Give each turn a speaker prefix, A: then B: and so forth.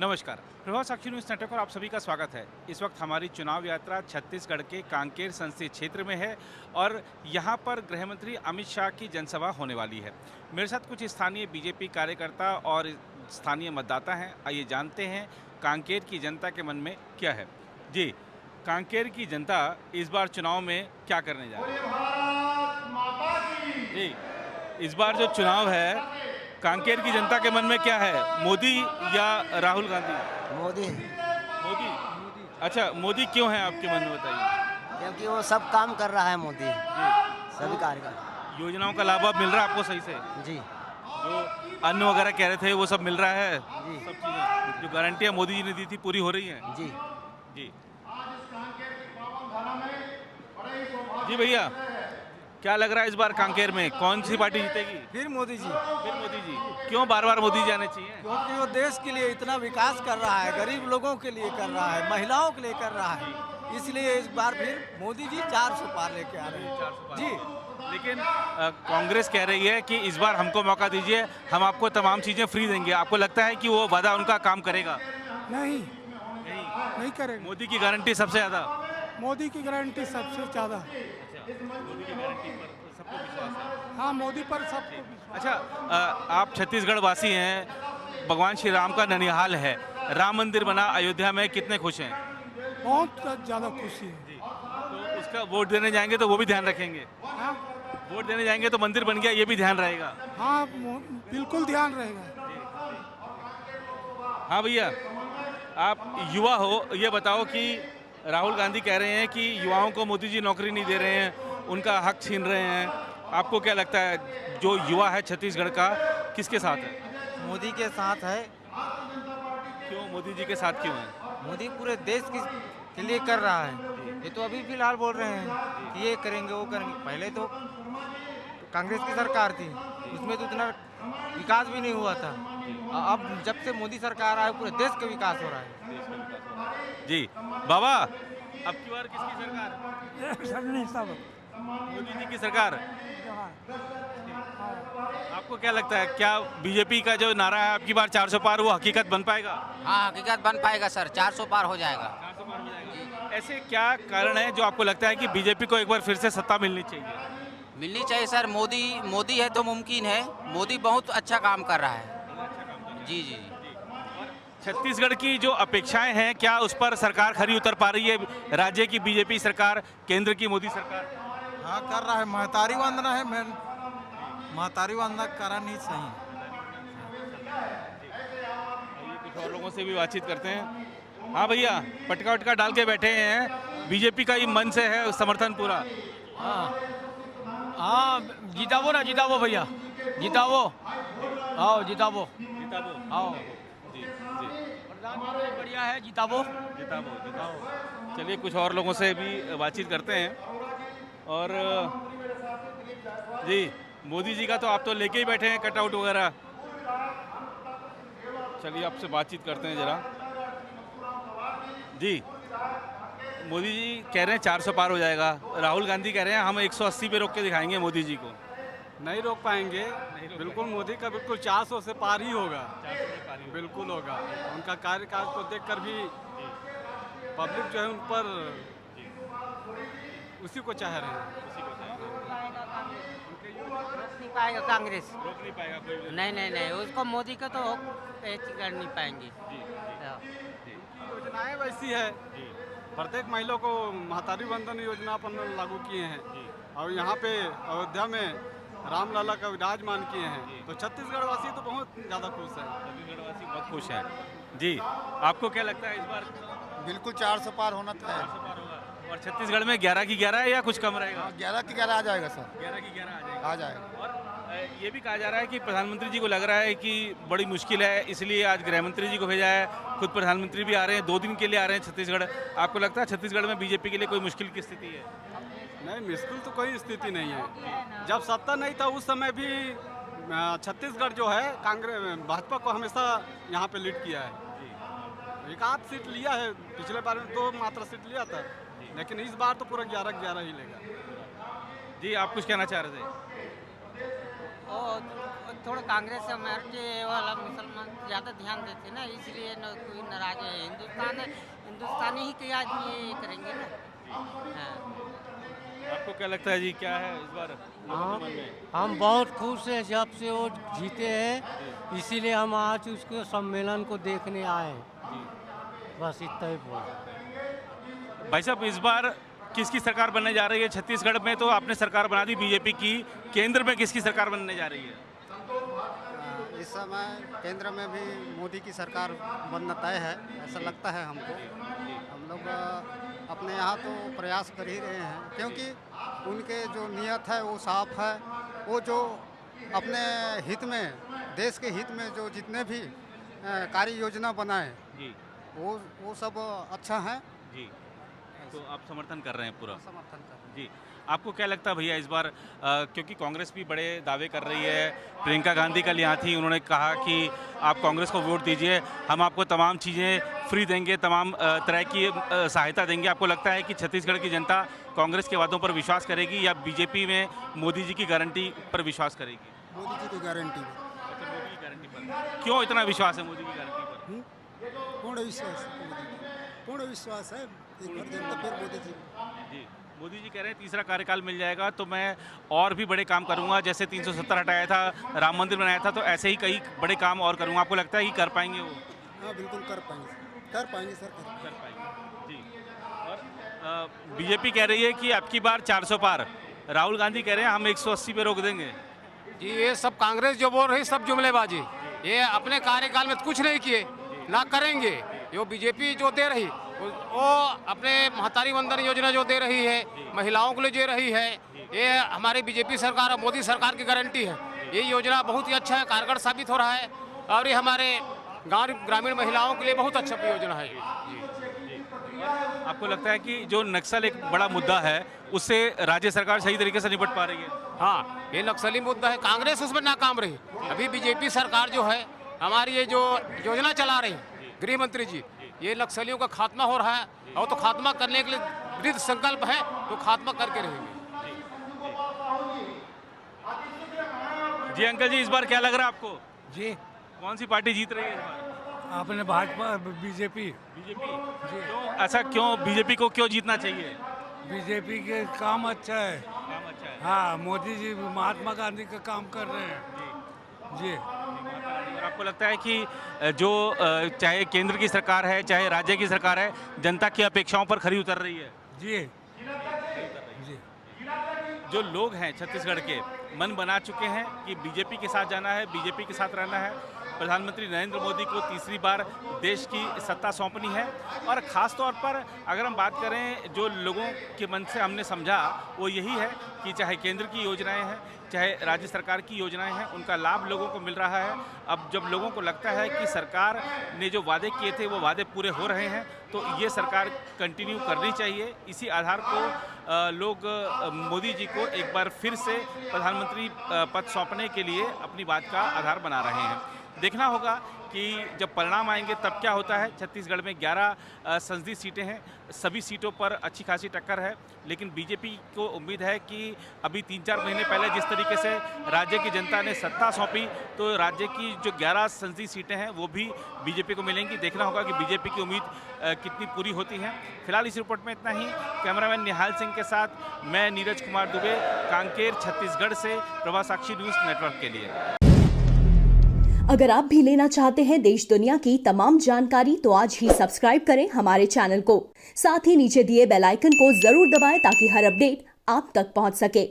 A: नमस्कार। प्रभाव साक्षी news network पर आप सभी का स्वागत है। इस वक्त हमारी चुनाव यात्रा छत्तीसगढ़ के कांकेर संसदीय क्षेत्र में है और यहाँ पर गृह मंत्री अमित शाह की जनसभा होने वाली है। मेरे साथ कुछ स्थानीय बीजेपी कार्यकर्ता और स्थानीय मतदाता हैं। आइए जानते हैं कांकेर की जनता के मन में क्या है। जी, कांकेर की जनता इस बार चुनाव में क्या करने जा रही है? जी, इस बार जो चुनाव है कांकेर की जनता के मन में क्या है, मोदी या राहुल गांधी?
B: मोदी।
A: मोदी। अच्छा, मोदी क्यों है आपके मन में, बताइए।
B: क्योंकि वो सब काम कर रहा है मोदी,
A: जी,
B: सभी कार्यक्रम।
A: योजनाओं का लाभ अब मिल रहा है आपको सही से?
B: जी
A: जो अन्न वगैरह कह रहे थे वो सब मिल रहा है?
B: जी
A: सब चीज़ें जो गारंटियाँ मोदी जी ने दी थी पूरी हो रही हैं?
B: जी।
A: जी जी भैया, क्या लग रहा है इस बार कांकेर में कौन सी पार्टी जीतेगी?
C: फिर मोदी जी,
A: फिर मोदी जी। क्यों बार बार मोदी जी आने चाहिए?
C: क्योंकि वो देश के लिए इतना विकास कर रहा है, गरीब लोगों के लिए कर रहा है, महिलाओं के लिए कर रहा है, इसलिए इस बार फिर मोदी जी 400 पार लेके आ रहे हैं।
A: 400
C: जी।
A: लेकिन कांग्रेस कह रही है कि इस बार हमको मौका दीजिए, हम आपको तमाम चीज़ें फ्री देंगे। आपको लगता है कि वो वादा उनका काम करेगा?
D: नहीं,
A: नहीं,
D: नहीं करेगा।
A: मोदी की गारंटी सबसे ज़्यादा।
D: मोदी की गारंटी सबसे ज़्यादा।
A: मोदी की गारंटी पर सबको विश्वास है।
D: हाँ, मोदी पर सबको विश्वास।
A: अच्छा, आप छत्तीसगढ़ वासी हैं, भगवान श्री राम का ननिहाल है, राम मंदिर बना अयोध्या में, कितने खुश हैं?
D: बहुत ज़्यादा खुशी है।
A: जी, तो उसका वोट देने जाएंगे तो वो भी ध्यान रखेंगे?
D: हाँ
A: वोट देने जाएंगे तो मंदिर बन गया, ये भी ध्यान रहेगा?
D: हाँ, बिल्कुल ध्यान रहेगा।
A: हाँ भैया, आप युवा हो, ये बताओ कि राहुल गांधी कह रहे हैं कि युवाओं को मोदी जी नौकरी नहीं दे रहे हैं, उनका हक छीन रहे हैं। आपको क्या लगता है, जो युवा है छत्तीसगढ़ का किसके साथ है?
C: मोदी के साथ है।
A: क्यों मोदी जी के साथ क्यों है?
C: मोदी पूरे देश के लिए कर रहा है। ये तो अभी फिलहाल बोल रहे हैं कि ये करेंगे वो करेंगे, पहले तो कांग्रेस की सरकार थी, उसमें तो इतना विकास भी नहीं हुआ था। अब जब से मोदी सरकार आए पूरे देश का विकास हो रहा है।
A: जी बाबा, अब की बार किसकी सरकार? मोदी जी की सरकार। आपको क्या लगता है, क्या बीजेपी का जो नारा है आपकी बार 400 पार, वो हकीकत बन पाएगा?
E: हाँ, हकीकत बन पाएगा सर, 400 पार हो जाएगा।
A: 400 पार हो जाएगा। ऐसे क्या कारण है जो आपको लगता है कि बीजेपी को एक बार फिर से सत्ता मिलनी चाहिए?
E: मिलनी चाहिए सर। मोदी है तो मुमकिन है। मोदी बहुत अच्छा काम कर रहा है। जी जी जी।
A: छत्तीसगढ़ की जो अपेक्षाएं हैं, क्या उस पर सरकार खरी उतर पा रही है? राज्य की बीजेपी सरकार, केंद्र की मोदी सरकार?
C: हाँ, कर रहा है। महतारी वंदना है, महतारी वंदना करा नहीं सही।
A: कुछ और लोगों से भी बातचीत करते हैं। हाँ भैया, पटका वटका डाल के बैठे हैं, बीजेपी का ही मन से है समर्थन पूरा?
F: हाँ, जितावो ना, जितावो भैया, जितावो। आओ जितावो, आओ।
A: जी जी,
F: प्रधानमंत्री बढ़िया है, जितावो।
A: जिताओ। चलिए कुछ और लोगों से भी बातचीत करते हैं। और जी, मोदी जी का तो आप तो लेके ही बैठे हैं कटआउट वगैरह। चलिए आपसे बातचीत करते हैं जरा। जी, मोदी जी कह रहे हैं 400 पार हो जाएगा, राहुल गांधी कह रहे हैं हम 180 पे रोक के दिखाएंगे मोदी जी को।
G: नहीं रोक पाएंगे। बिल्कुल मोदी का बिल्कुल 400 से पार ही होगा।
A: 400 पे पार ही होगा।
G: बिल्कुल होगा। उनका कार्यकाल को देखकर भी पब्लिक जो है उन पर उसी को चाह रहे हैं।
H: रोक नहीं पाएगा कांग्रेस।
A: रोक नहीं पाएगा कोई भी।
H: नहीं नहीं नहीं, उसको मोदी का तो कर नहीं पाएंगे।
A: जी जी
G: योजनाएं वैसी है,
A: जी
G: प्रत्येक महिला को महतारी वंदन योजना अपन लागू किए हैं
A: जी।
G: और यहाँ पे अयोध्या में रामलला का विराजमान किए हैं, तो छत्तीसगढ़ वासी तो बहुत ज़्यादा खुश है।
A: छत्तीसगढ़ वासी बहुत खुश हैं। जी, आपको क्या लगता है इस बार?
I: बिल्कुल 400 पार होना था।
A: 400 पार होगा। और छत्तीसगढ़ में 11 की 11 है या कुछ कम रहेगा?
I: 11 की 11 आ जाएगा सर,
A: 11 की 11 आ जाएगा।
I: आ जाएगा।
A: और ये भी कहा जा रहा है कि प्रधानमंत्री जी को लग रहा है कि बड़ी मुश्किल है, इसलिए आज गृह मंत्री जी को भेजा है, खुद प्रधानमंत्री भी आ रहे हैं, 2 दिन के लिए आ रहे हैं छत्तीसगढ़। आपको लगता है छत्तीसगढ़ में बीजेपी के लिए कोई मुश्किल की स्थिति है?
G: नहीं, मुश्किल तो कोई स्थिति नहीं है। जब सत्ता नहीं था उस समय भी छत्तीसगढ़ जो है कांग्रेस भाजपा को हमेशा यहाँ पे लीड किया है। एक आध सीट लिया है, पिछले बार में 2 मात्र सीट लिया था, लेकिन इस बार तो पूरा 11-11 ही लेगा।
A: जी, आप कुछ कहना चाह रहे थे?
H: थोड़ा कांग्रेस से हमारे वाला मुसलमान ज़्यादा ध्यान देते ना, इसलिए न कोई नाराज है। हिंदुस्तानी ही के आदमी ये करेंगे ना। हाँ।
A: आपको क्या लगता है जी, क्या है इस बार लोगों के मन में?
J: हम बहुत खुश हैं जब से वो जीते हैं, इसीलिए हम आज उसके सम्मेलन को देखने आए हैं। बस इतना ही बोल।
A: भाई साहब, इस बार किसकी सरकार बनने जा रही है? छत्तीसगढ़ में तो आपने सरकार बना दी बीजेपी की, केंद्र में किसकी सरकार बनने जा रही है?
I: इस समय केंद्र में भी मोदी की सरकार बनना तय है, ऐसा लगता है हमको। हम लोग अपने यहाँ तो प्रयास कर ही रहे हैं, क्योंकि उनके जो नियत है वो साफ है। वो जो अपने हित में, देश के हित में जो जितने भी कार्य योजना बनाए
A: जी,
I: वो सब अच्छा है
A: जी। तो आप समर्थन कर रहे हैं पूरा?
I: समर्थन कर रहे हैं।
A: जी। आपको क्या लगता है भैया इस बार, क्योंकि कांग्रेस भी बड़े दावे कर रही है, प्रियंका गांधी कल यहाँ थी, उन्होंने कहा कि आप कांग्रेस को वोट दीजिए, हम आपको तमाम चीज़ें फ्री देंगे, तमाम तरह की सहायता देंगे। आपको लगता है कि छत्तीसगढ़ की जनता कांग्रेस के वादों पर विश्वास करेगी या बीजेपी में मोदी जी की गारंटी पर विश्वास करेगी?
I: मोदी जी की गारंटी,
A: अच्छा, मोदी की गारंटी पर। क्यों इतना विश्वास है मोदी की गारंटी पर?
I: पूर्ण विश्वास है। एक बार जनता फिर मोदी जी।
A: जी, मोदी जी कह रहे हैं तीसरा कार्यकाल मिल जाएगा तो मैं और भी बड़े काम करूंगा, जैसे 370 हटाया था, राम मंदिर बनाया था, तो ऐसे ही कई बड़े काम और करूंगा। आपको लगता है कि कर पाएंगे वो?
I: हाँ, बिल्कुल कर पाएंगे सर,
A: कर पाएंगे। जी। और बीजेपी कह रही है कि अब की बार 400 पार, राहुल गांधी कह रहे हैं हम 180 पे रोक देंगे।
C: जी, ये सब कांग्रेस जो बोल रही सब जुमलेबाजी। ये अपने कार्यकाल में कुछ नहीं किए, ना करेंगे। जो बीजेपी जो दे रही वो अपने महतारी वंदन योजना जो दे रही है, महिलाओं के लिए दे रही है, ये हमारी बीजेपी सरकार और मोदी सरकार की गारंटी है। ये योजना बहुत ही अच्छा है, कारगर साबित हो रहा है और ये हमारे गाँव ग्रामीण महिलाओं के लिए बहुत अच्छा योजना है। जी।
A: आपको लगता है कि जो नक्सल एक बड़ा मुद्दा है उससे राज्य सरकार सही तरीके से निपट पा रही है?
C: हाँ, ये नक्सली मुद्दा है, कांग्रेस उसमें नाकाम रही। अभी बीजेपी सरकार जो है हमारी ये जो योजना चला रही गृह मंत्री जी, ये नक्सलियों का खात्मा हो रहा है और तो खात्मा करने के लिए दृढ़ संकल्प है, तो खात्मा करके रहेंगे।
A: जी अंकल जी, इस बार क्या लग रहा है आपको?
D: जी,
A: कौन सी पार्टी जीत रही है इस बार?
D: आपने भाजपा बीजेपी।
A: बीजेपी? क्यों ऐसा, क्यों बीजेपी को क्यों जीतना चाहिए?
D: बीजेपी के काम अच्छा है।
A: काम अच्छा है।
D: हाँ, मोदी जी महात्मा गांधी का काम कर रहे हैं। जी।
A: और आपको लगता है कि जो चाहे केंद्र की सरकार है चाहे राज्य की सरकार है, जनता की अपेक्षाओं पर खरी उतर रही है?
D: जी जी।
A: जो लोग हैं छत्तीसगढ़ के, मन बना चुके हैं कि बीजेपी के साथ जाना है, बीजेपी के साथ रहना है। प्रधानमंत्री नरेंद्र मोदी को तीसरी बार देश की सत्ता सौंपनी है। और ख़ास तौर पर अगर हम बात करें, जो लोगों के मन से हमने समझा वो यही है कि चाहे केंद्र की योजनाएं हैं चाहे राज्य सरकार की योजनाएं हैं, उनका लाभ लोगों को मिल रहा है। अब जब लोगों को लगता है कि सरकार ने जो वादे किए थे वो वादे पूरे हो रहे हैं, तो ये सरकार कंटिन्यू करनी चाहिए। इसी आधार को लोग मोदी जी को एक बार फिर से प्रधानमंत्री पद सौंपने के लिए अपनी बात का आधार बना रहे हैं। देखना होगा कि जब परिणाम आएंगे तब क्या होता है। छत्तीसगढ़ में 11 संसदीय सीटें हैं, सभी सीटों पर अच्छी खासी टक्कर है, लेकिन बीजेपी को उम्मीद है कि अभी 3-4 महीने पहले जिस तरीके से राज्य की जनता ने सत्ता सौंपी, तो राज्य की जो 11 संसदीय सीटें हैं वो भी बीजेपी को मिलेंगी। देखना होगा कि बीजेपी की उम्मीद कितनी पूरी होती हैं। फिलहाल इस रिपोर्ट में इतना ही। कैमरामैन निहाल सिंह के साथ मैं नीरज कुमार दुबे, कांकेर छत्तीसगढ़ से, प्रभा साक्षी न्यूज़ नेटवर्क के लिए।
K: अगर आप भी लेना चाहते हैं देश दुनिया की तमाम जानकारी तो आज ही सब्सक्राइब करें हमारे चैनल को। साथ ही नीचे दिए बेल आइकन को जरूर दबाएं ताकि हर अपडेट आप तक पहुंच सके।